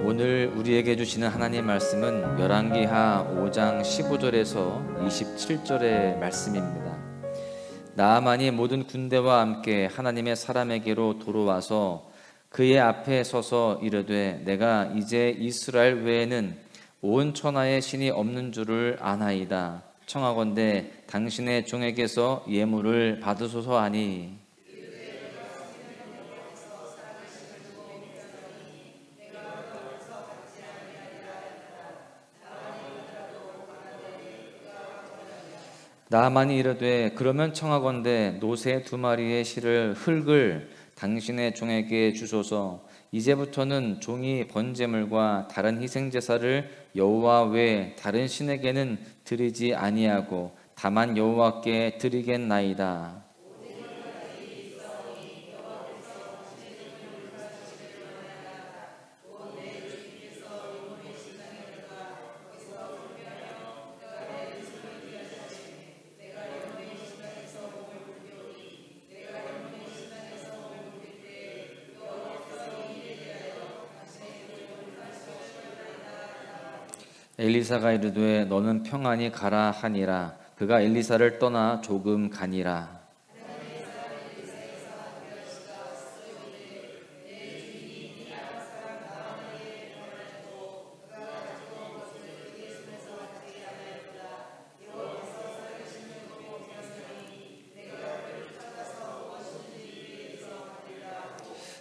오늘 우리에게 주시는 하나님의 말씀은 열왕기하 5장 15절에서 27절의 말씀입니다. 나아만이 모든 군대와 함께 하나님의 사람에게로 돌아와서 그의 앞에 서서 이르되 내가 이제 이스라엘 외에는 온 천하에 신이 없는 줄을 아나이다. 청하건대 당신의 종에게서 예물을 받으소서 하니 나아만이 이르되 그러면 청하건대 노새 2마리의 실을 흙을 당신의 종에게 주소서. 이제부터는 종이 번제물과 다른 희생제사를 여호와 외 다른 신에게는 드리지 아니하고 다만 여호와께 드리겠나이다. 엘리사가 이르되 너는 평안히 가라 하니라. 그가 엘리사를 떠나 조금 가니라.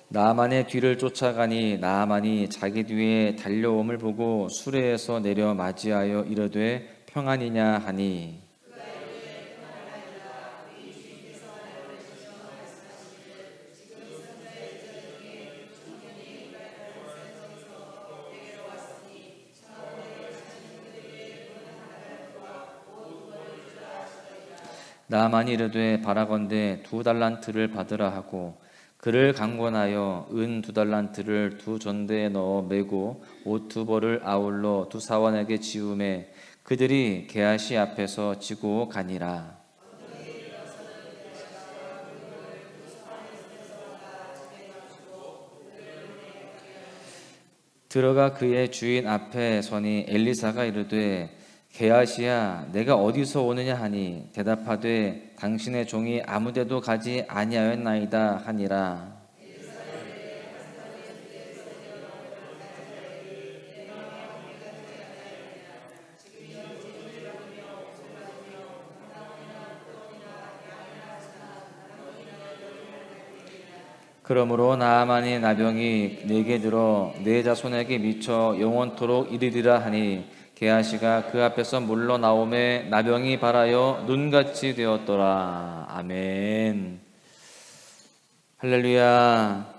나아만의 뒤를 쫓아가니 나아만이 자기 뒤에 달려옴을 보고 수레에서 내려 맞이하여 이르되 평안이냐 하니 나아만이 이르되 바라건대 2달란트를 받으라 하고 그를 강권하여 은 2달란트를 2전대에 넣어 메고 옷 2벌을 아울러 2사원에게 지우매 그들이 게하시 앞에서 지고 가니라. 들어가 그의 주인 앞에 서니 엘리사가 이르되 게하시야 내가 어디서 오느냐 하니 대답하되 당신의 종이 아무데도 가지 아니하였나이다 하니라. 그러므로 나아만의 나병이 내게 들어 내 자손에게 미쳐 영원토록 이르리라 하니 게하시가 그 앞에서 물러나오매 나병이 발하여 눈같이 되었더라. 아멘. 할렐루야.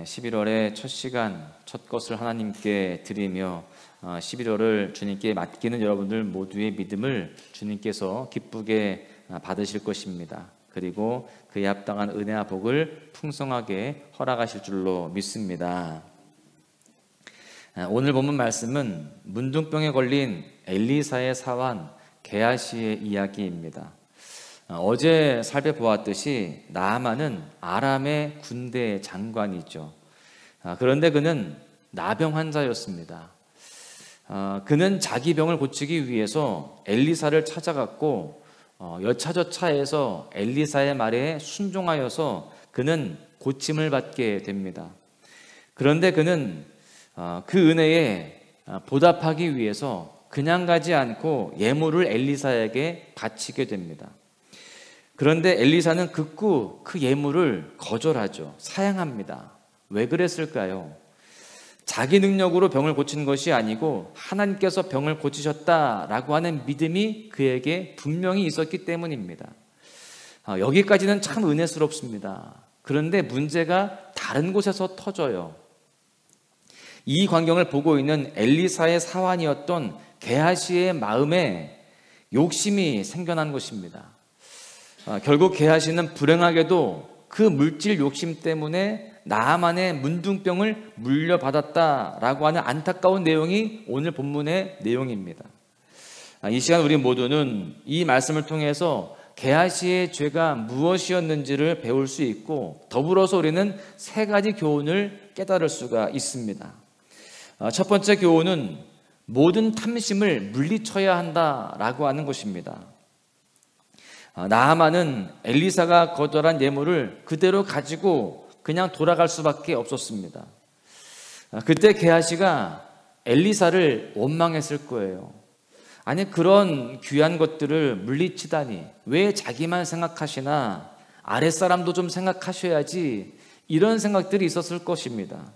11월의 첫 시간, 첫 것을 하나님께 드리며 11월을 주님께 맡기는 여러분들 모두의 믿음을 주님께서 기쁘게 받으실 것입니다. 그리고 그에 합당한 은혜와 복을 풍성하게 허락하실 줄로 믿습니다. 오늘 본문 말씀은 문둥병에 걸린 엘리사의 사환 게하시의 이야기입니다. 어제 살펴보았듯이 나아만은 아람의 군대 장관이죠. 그런데 그는 나병 환자였습니다. 그는 자기 병을 고치기 위해서 엘리사를 찾아갔고 여차저차해서 엘리사의 말에 순종하여서 그는 고침을 받게 됩니다. 그런데 그는 그 은혜에 보답하기 위해서 그냥 가지 않고 예물을 엘리사에게 바치게 됩니다. 그런데 엘리사는 극구 그 예물을 거절하죠. 사양합니다. 왜 그랬을까요? 자기 능력으로 병을 고친 것이 아니고 하나님께서 병을 고치셨다라고 하는 믿음이 그에게 분명히 있었기 때문입니다. 여기까지는 참 은혜스럽습니다. 그런데 문제가 다른 곳에서 터져요. 이 광경을 보고 있는 엘리사의 사환이었던 게하시의 마음에 욕심이 생겨난 것입니다. 결국 게하시는 불행하게도 그 물질 욕심 때문에 나아만의 문둥병을 물려받았다라고 하는 안타까운 내용이 오늘 본문의 내용입니다. 이 시간 우리 모두는 이 말씀을 통해서 게하시의 죄가 무엇이었는지를 배울 수 있고 더불어서 우리는 3가지 교훈을 깨달을 수가 있습니다. 첫 번째 교훈은 모든 탐심을 물리쳐야 한다라고 하는 것입니다. 나아만은 엘리사가 거절한 예물을 그대로 가지고 그냥 돌아갈 수밖에 없었습니다. 그때 게하시가 엘리사를 원망했을 거예요. 아니, 그런 귀한 것들을 물리치다니, 왜 자기만 생각하시나, 아랫사람도 좀 생각하셔야지, 이런 생각들이 있었을 것입니다.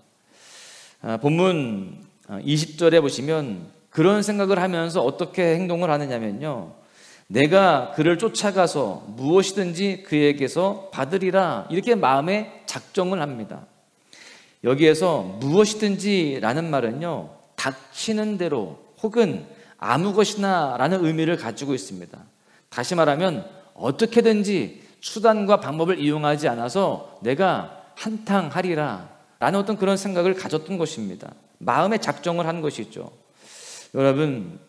본문 20절에 보시면 그런 생각을 하면서 어떻게 행동을 하느냐면요, 내가 그를 쫓아가서 무엇이든지 그에게서 받으리라, 이렇게 마음에 작정을 합니다. 여기에서 무엇이든지 라는 말은요, 닥치는 대로 혹은 아무 것이나 라는 의미를 가지고 있습니다. 다시 말하면 어떻게든지 수단과 방법을 이용하지 않아서 내가 한탕하리라 라는 어떤 그런 생각을 가졌던 것입니다. 마음에 작정을 한 것이죠. 여러분,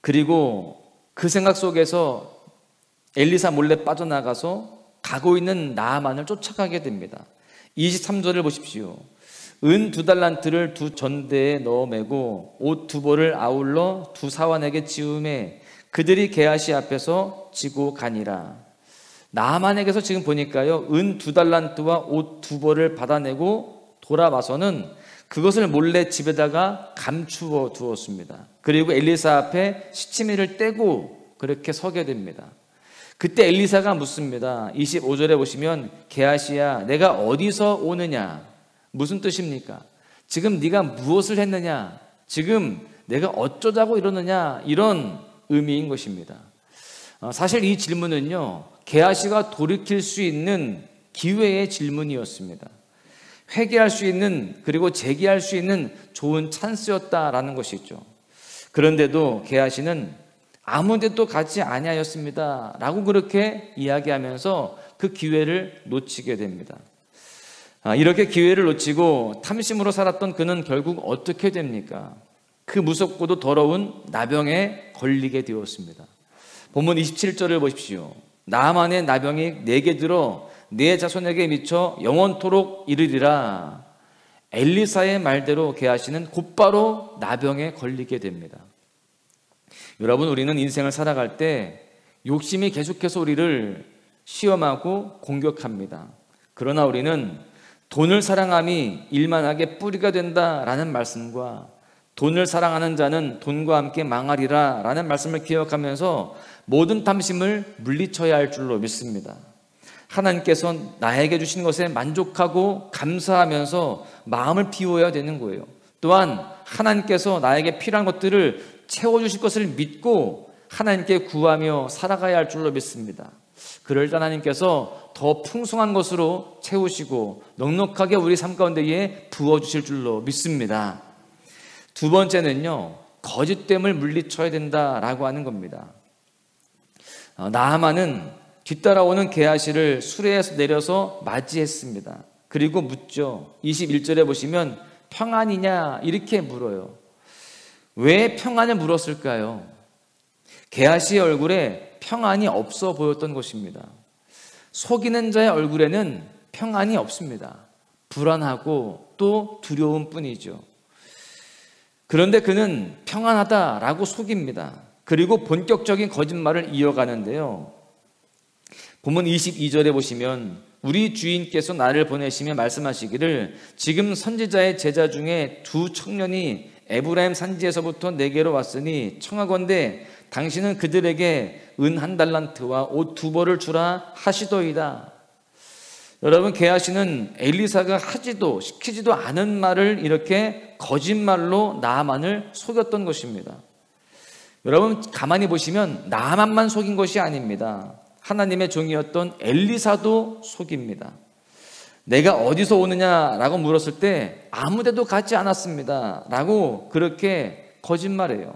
그리고 그 생각 속에서 엘리사 몰래 빠져나가서 가고 있는 나아만을 쫓아가게 됩니다. 23절을 보십시오. 은 2달란트를 2전대에 넣어 매고 옷 2벌을 아울러 2사환에게 지우매 그들이 게하시 앞에서 지고 가니라. 나아만에게서 지금 보니까요, 은 2달란트와 옷 2벌을 받아내고 돌아와서는 그것을 몰래 집에다가 감추어 두었습니다. 그리고 엘리사 앞에 시치미를 떼고 그렇게 서게 됩니다. 그때 엘리사가 묻습니다. 25절에 보시면 게하시야, 내가 어디서 오느냐? 무슨 뜻입니까? 지금 네가 무엇을 했느냐? 지금 내가 어쩌자고 이러느냐? 이런 의미인 것입니다. 사실 이 질문은요, 게하시가 돌이킬 수 있는 기회의 질문이었습니다. 회개할 수 있는, 그리고 재기할 수 있는 좋은 찬스였다라는 것이죠. 그런데도 게하시는 아무 데도 가지 아니하였습니다 라고 그렇게 이야기하면서 그 기회를 놓치게 됩니다. 이렇게 기회를 놓치고 탐심으로 살았던 그는 결국 어떻게 됩니까? 그 무섭고도 더러운 나병에 걸리게 되었습니다. 본문 27절을 보십시오. 나아만의 나병이 내게 들어 내 자손에게 미쳐 영원토록 이르리라. 엘리사의 말대로 게하시는 곧바로 나병에 걸리게 됩니다. 여러분, 우리는 인생을 살아갈 때 욕심이 계속해서 우리를 시험하고 공격합니다. 그러나 우리는 돈을 사랑함이 일만하게 뿌리가 된다라는 말씀과 돈을 사랑하는 자는 돈과 함께 망하리라 라는 말씀을 기억하면서 모든 탐심을 물리쳐야 할 줄로 믿습니다. 하나님께서 나에게 주신 것에 만족하고 감사하면서 마음을 비워야 되는 거예요. 또한 하나님께서 나에게 필요한 것들을 채워주실 것을 믿고 하나님께 구하며 살아가야 할 줄로 믿습니다. 그럴 때 하나님께서 더 풍성한 것으로 채우시고 넉넉하게 우리 삶 가운데에 부어주실 줄로 믿습니다. 두 번째는요, 거짓됨을 물리쳐야 된다라고 하는 겁니다. 나아만은 뒤따라오는 게하시를 수레에서 내려서 맞이했습니다. 그리고 묻죠. 21절에 보시면 평안이냐 이렇게 물어요. 왜 평안을 물었을까요? 게하시의 얼굴에 평안이 없어 보였던 것입니다. 속이는 자의 얼굴에는 평안이 없습니다. 불안하고 또 두려움 뿐이죠. 그런데 그는 평안하다라고 속입니다. 그리고 본격적인 거짓말을 이어가는데요. 본문 22절에 보시면 우리 주인께서 나를 보내시며 말씀하시기를 지금 선지자의 제자 중에 2 청년이 에브라임 산지에서부터 내게로 왔으니 청하건대 당신은 그들에게 은 1달란트와 옷 2벌을 주라 하시더이다. 여러분, 게하시는 엘리사가 하지도 시키지도 않은 말을 이렇게 거짓말로 나아만을 속였던 것입니다. 여러분, 가만히 보시면 나아만만 속인 것이 아닙니다. 하나님의 종이었던 엘리사도 속입니다. 내가 어디서 오느냐라고 물었을 때 아무 데도 가지 않았습니다 라고 그렇게 거짓말해요.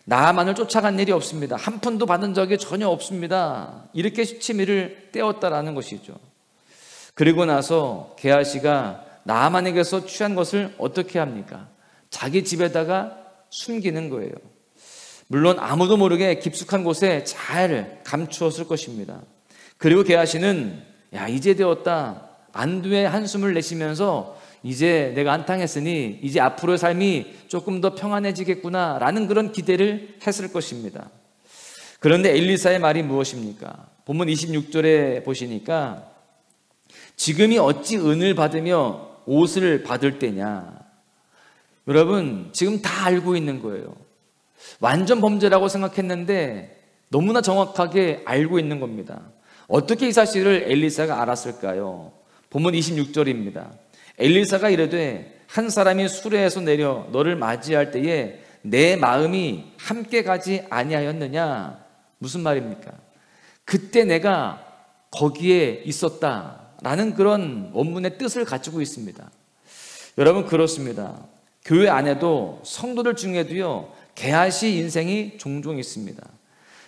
나아만을 쫓아간 일이 없습니다. 한 푼도 받은 적이 전혀 없습니다. 이렇게 시치미를 떼었다라는 것이죠. 그리고 나서 게하시가 나아만에게서 취한 것을 어떻게 합니까? 자기 집에다가 숨기는 거예요. 물론 아무도 모르게 깊숙한 곳에 잘 감추었을 것입니다. 그리고 게하시는 야, 이제 되었다, 안도의 한숨을 내쉬면서 이제 내가 한탕했으니 이제 앞으로의 삶이 조금 더 평안해지겠구나 라는 그런 기대를 했을 것입니다. 그런데 엘리사의 말이 무엇입니까? 본문 26절에 보시니까 지금이 어찌 은을 받으며 옷을 받을 때냐. 여러분, 지금 다 알고 있는 거예요. 완전 범죄라고 생각했는데 너무나 정확하게 알고 있는 겁니다. 어떻게 이 사실을 엘리사가 알았을까요? 본문 26절입니다. 엘리사가 이르되 한 사람이 수레에서 내려 너를 맞이할 때에 내 마음이 함께 가지 아니하였느냐? 무슨 말입니까? 그때 내가 거기에 있었다라는 그런 원문의 뜻을 가지고 있습니다. 여러분, 그렇습니다. 교회 안에도 성도들 중에도요, 게하시 인생이 종종 있습니다.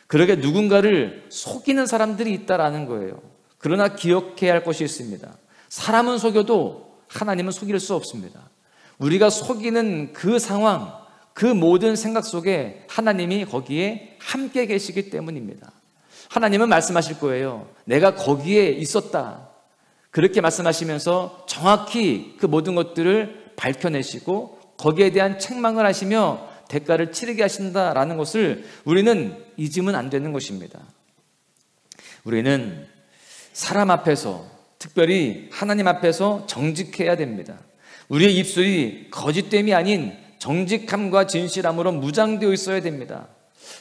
그러게 누군가를 속이는 사람들이 있다라는 거예요. 그러나 기억해야 할 것이 있습니다. 사람은 속여도 하나님은 속일 수 없습니다. 우리가 속이는 그 상황, 그 모든 생각 속에 하나님이 거기에 함께 계시기 때문입니다. 하나님은 말씀하실 거예요. 내가 거기에 있었다. 그렇게 말씀하시면서 정확히 그 모든 것들을 밝혀내시고 거기에 대한 책망을 하시며 대가를 치르게 하신다라는 것을 우리는 잊으면 안 되는 것입니다. 우리는 사람 앞에서, 특별히 하나님 앞에서 정직해야 됩니다. 우리의 입술이 거짓됨이 아닌 정직함과 진실함으로 무장되어 있어야 됩니다.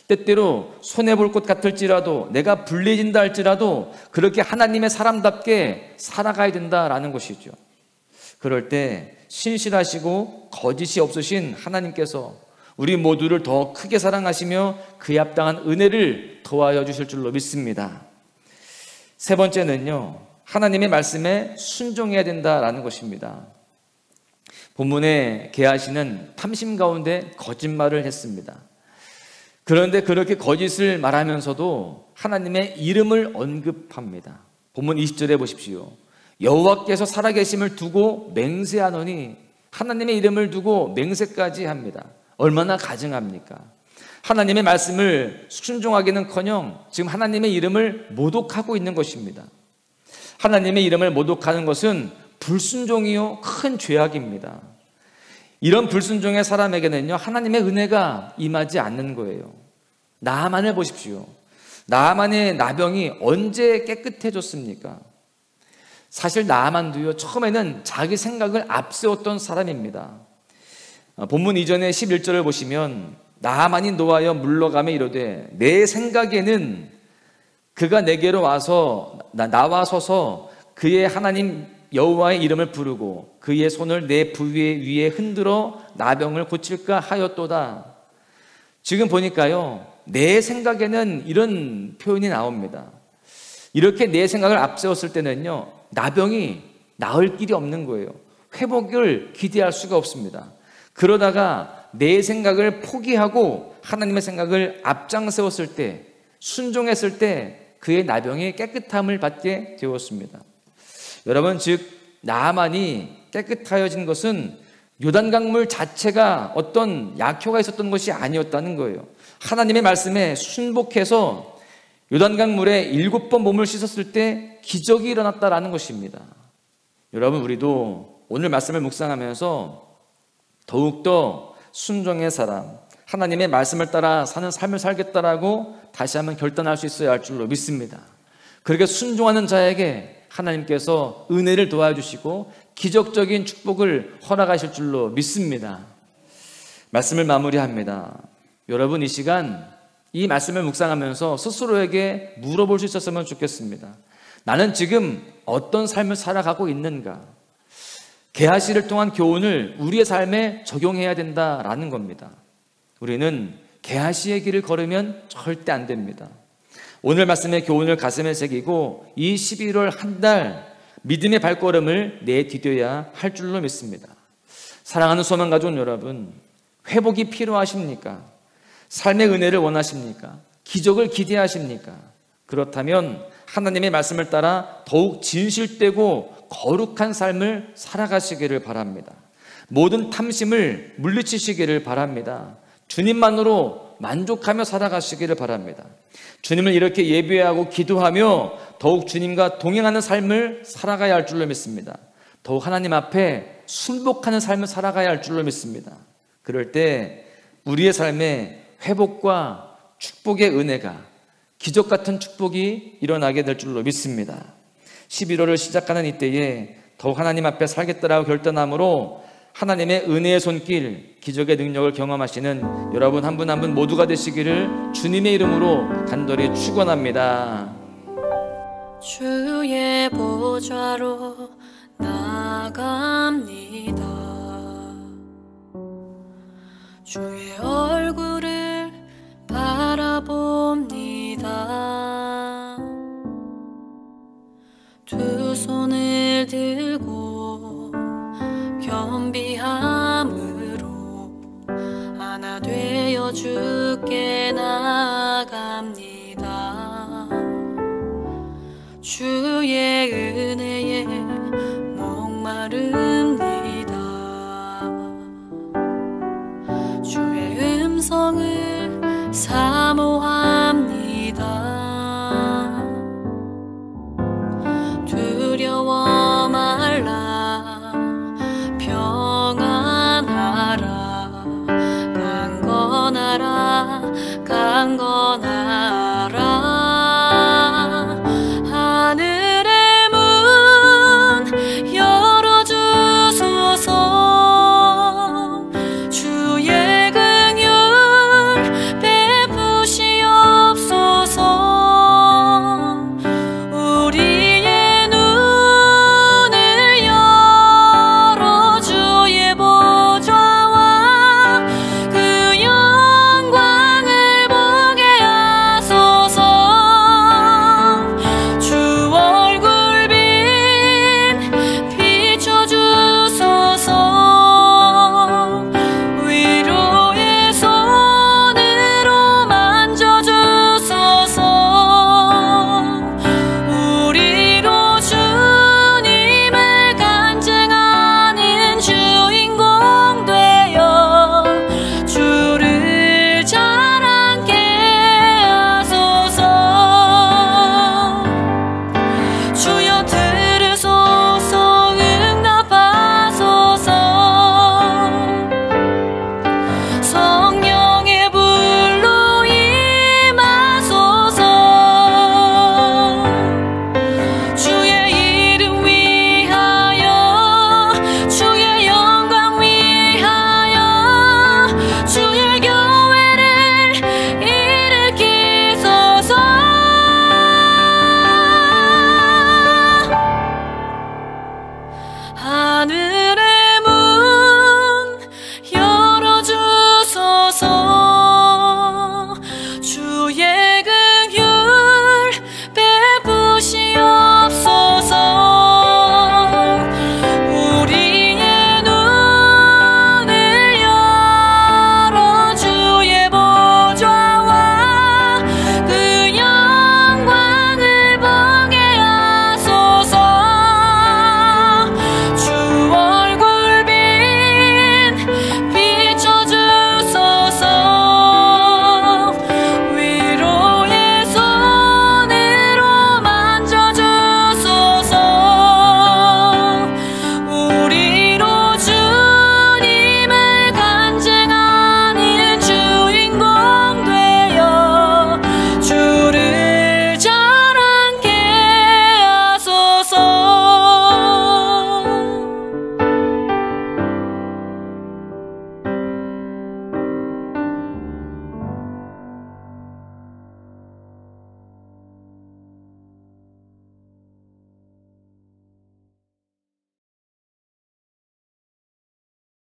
때때로 손해볼 것 같을지라도, 내가 불리해진다 할지라도 그렇게 하나님의 사람답게 살아가야 된다라는 것이죠. 그럴 때 신실하시고 거짓이 없으신 하나님께서 우리 모두를 더 크게 사랑하시며 그에 합당한 은혜를 더하여 주실 줄로 믿습니다. 세 번째는요, 하나님의 말씀에 순종해야 된다라는 것입니다. 본문에 게하시는 탐심 가운데 거짓말을 했습니다. 그런데 그렇게 거짓을 말하면서도 하나님의 이름을 언급합니다. 본문 20절에 보십시오. 여호와께서 살아계심을 두고 맹세하노니, 하나님의 이름을 두고 맹세까지 합니다. 얼마나 가증합니까? 하나님의 말씀을 순종하기는커녕 지금 하나님의 이름을 모독하고 있는 것입니다. 하나님의 이름을 모독하는 것은 불순종이요 큰 죄악입니다. 이런 불순종의 사람에게는요, 하나님의 은혜가 임하지 않는 거예요. 나아만을 보십시오. 나아만의 나병이 언제 깨끗해졌습니까? 사실 나아만도요, 처음에는 자기 생각을 앞세웠던 사람입니다. 본문 이전에 11절을 보시면 나아만이 노하여 물러가며 이르되 내 생각에는 그가 내게로 와서 나와서서 그의 하나님 여호와의 이름을 부르고 그의 손을 내 부위 위에 흔들어 나병을 고칠까 하였도다. 지금 보니까요, 내 생각에는 이런 표현이 나옵니다. 이렇게 내 생각을 앞세웠을 때는요, 나병이 나을 길이 없는 거예요. 회복을 기대할 수가 없습니다. 그러다가 내 생각을 포기하고 하나님의 생각을 앞장세웠을 때, 순종했을 때 그의 나병이 깨끗함을 받게 되었습니다. 여러분, 즉 나아만이 깨끗하여진 것은 요단강물 자체가 어떤 약효가 있었던 것이 아니었다는 거예요. 하나님의 말씀에 순복해서 요단강물에 7번 몸을 씻었을 때 기적이 일어났다라는 것입니다. 여러분, 우리도 오늘 말씀을 묵상하면서 더욱더 순종의 사람, 하나님의 말씀을 따라 사는 삶을 살겠다라고 다시 한번 결단할 수 있어야 할 줄로 믿습니다. 그렇게 순종하는 자에게 하나님께서 은혜를 도와주시고 기적적인 축복을 허락하실 줄로 믿습니다. 말씀을 마무리합니다. 여러분, 이 시간 이 말씀을 묵상하면서 스스로에게 물어볼 수 있었으면 좋겠습니다. 나는 지금 어떤 삶을 살아가고 있는가? 게하시를 통한 교훈을 우리의 삶에 적용해야 된다라는 겁니다. 우리는 게하시의 길을 걸으면 절대 안 됩니다. 오늘 말씀의 교훈을 가슴에 새기고 이 11월 한 달 믿음의 발걸음을 내디뎌야 할 줄로 믿습니다. 사랑하는 소망 가족 여러분, 회복이 필요하십니까? 삶의 은혜를 원하십니까? 기적을 기대하십니까? 그렇다면 하나님의 말씀을 따라 더욱 진실되고 거룩한 삶을 살아가시기를 바랍니다. 모든 탐심을 물리치시기를 바랍니다. 주님만으로 만족하며 살아가시기를 바랍니다. 주님을 이렇게 예배하고 기도하며 더욱 주님과 동행하는 삶을 살아가야 할 줄로 믿습니다. 더욱 하나님 앞에 순복하는 삶을 살아가야 할 줄로 믿습니다. 그럴 때 우리의 삶에 회복과 축복의 은혜가, 기적 같은 축복이 일어나게 될 줄로 믿습니다. 11월을 시작하는 이때에 더욱 하나님 앞에 살겠다라고 결단함으로 하나님의 은혜의 손길, 기적의 능력을 경험하시는 여러분 한 분 한 분 모두가 되시기를 주님의 이름으로 간절히 축원합니다. 주의 보좌로 나아갑니다. 주의 얼굴을 바라봅니다. 두 손을 들고 겸비함으로 하나 되어 주께 나아갑니다. 주의 은혜에 목마릅니다. 주의 음성을 사모합니다. 두려워 말라 평안하라 강건하라 강건